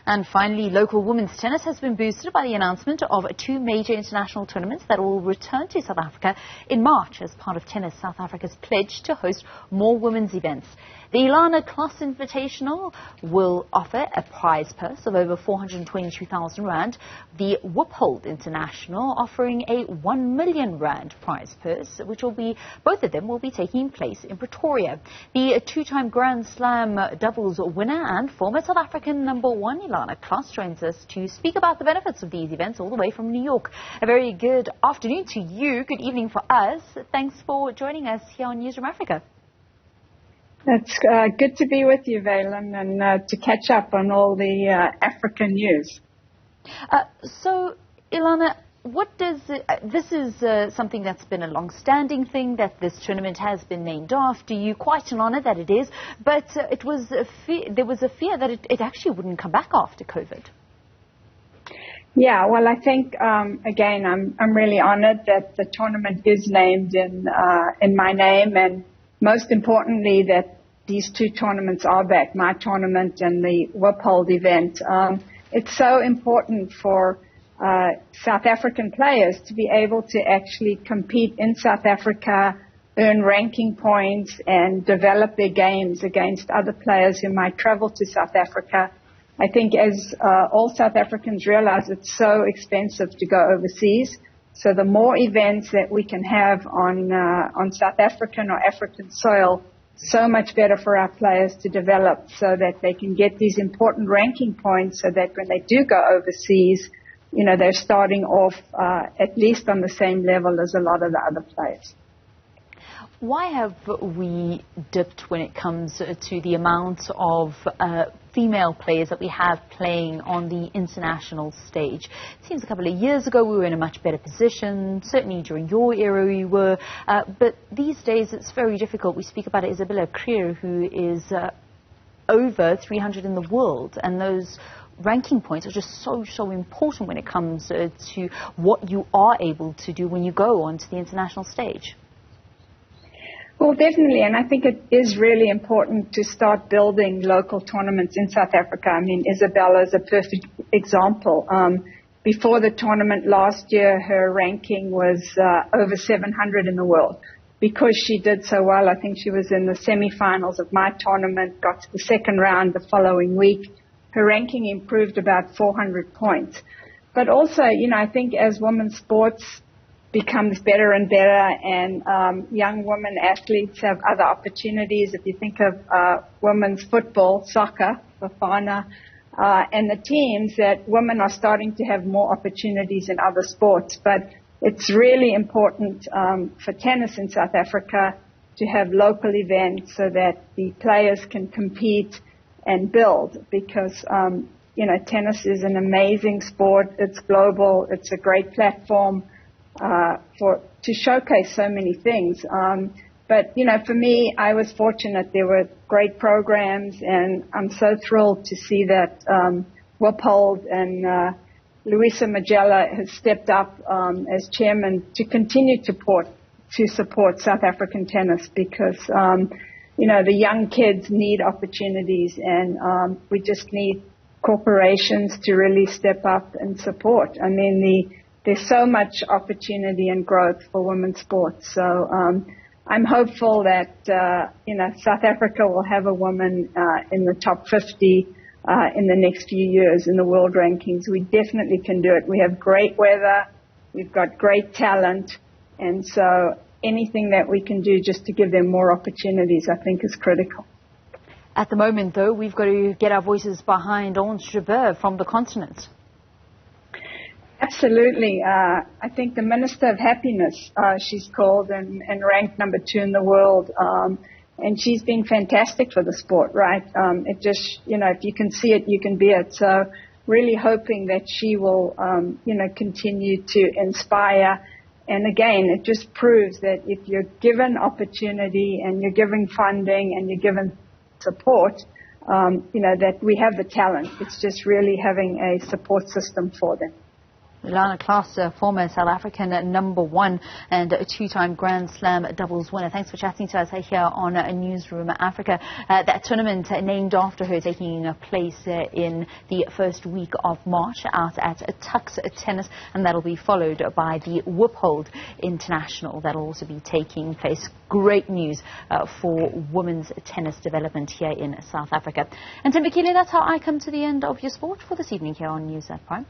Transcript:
And finally, local women's tennis has been boosted by the announcement of two major international tournaments that will return to South Africa in March as part of Tennis South Africa's pledge to host more women's events. The Ilana Kloss Invitational will offer a prize purse of over 422,000 rand. The Wiphold International offering a 1 million rand prize purse, which will be, both of them will be taking place in Pretoria. The two-time Grand Slam doubles winner and former South African number one Ilana Kloss joins us to speak about the benefits of these events all the way from New York. A very good afternoon to you. Good evening for us. Thanks for joining us here on Newzroom Afrika. It's good to be with you, Valen, and to catch up on all the African news. So, Ilana, what does this is something that's been a long-standing thing that this tournament has been named after you. Quite an honour that it is, but there was a fear that it actually wouldn't come back after COVID. Yeah, well, I think again, I'm really honoured that the tournament is named in my name, and most importantly that these two tournaments are back, my tournament and the Wiphold event. It's so important for South African players to be able to actually compete in South Africa, earn ranking points, and develop their games against other players who might travel to South Africa. I think as all South Africans realize, it's so expensive to go overseas. So the more events that we can have on South African or African soil, so much better for our players to develop so that they can get these important ranking points so that when they do go overseas, you know, they're starting off at least on the same level as a lot of the other players. Why have we dipped when it comes to the amount of female players that we have playing on the international stage? It seems a couple of years ago we were in a much better position. Certainly during your era we were. But these days it's very difficult. We speak about Isabella Creer, who is over 300 in the world. And those ranking points are just so important when it comes to what you are able to do when you go onto the international stage. Well, definitely, and I think it is really important to start building local tournaments in South Africa. I mean, Isabella is a perfect example. Before the tournament last year, her ranking was over 700 in the world. Because she did so well, I think she was in the semifinals of my tournament, got to the second round the following week. Her ranking improved about 400 points. But also, you know, I think as women's sports becomes better and better, and young women athletes have other opportunities. If you think of women's football, soccer, Bafana, and the teams, that women are starting to have more opportunities in other sports. But it's really important for tennis in South Africa to have local events so that the players can compete and build, because you know, tennis is an amazing sport. It's global. It's a great platform to showcase so many things. But, you know, for me, I was fortunate. There were great programs, and I'm so thrilled to see that Wiphold and Louisa Magella has stepped up as chairman to continue to support South African tennis, because, you know, the young kids need opportunities, and we just need corporations to really step up and support. I mean, there's so much opportunity and growth for women's sports. So I'm hopeful that, you know, South Africa will have a woman in the top 50 in the next few years in the world rankings. We definitely can do it. We have great weather. We've got great talent. And so anything that we can do just to give them more opportunities, I think, is critical. At the moment, though, we've got to get our voices behind Ange Jabeur from the continent. Absolutely. I think the Minister of Happiness, she's called, and ranked number 2 in the world. And she's been fantastic for the sport, right? It just, you know, if you can see it, you can be it. So really hoping that she will, you know, continue to inspire. And again, it just proves that if you're given opportunity and you're given funding and you're given support, you know, that we have the talent. It's just really having a support system for them. Ilana Kloss, former South African #1 and a 2-time Grand Slam doubles winner. Thanks for chatting to us here on Newzroom Afrika. That tournament named after her taking place in the first week of March out at Tux Tennis, and that'll be followed by the Wiphold International. That'll also be taking place. Great news for women's tennis development here in South Africa. And Timbukile, that's how I come to the end of your sport for this evening here on News at Prime.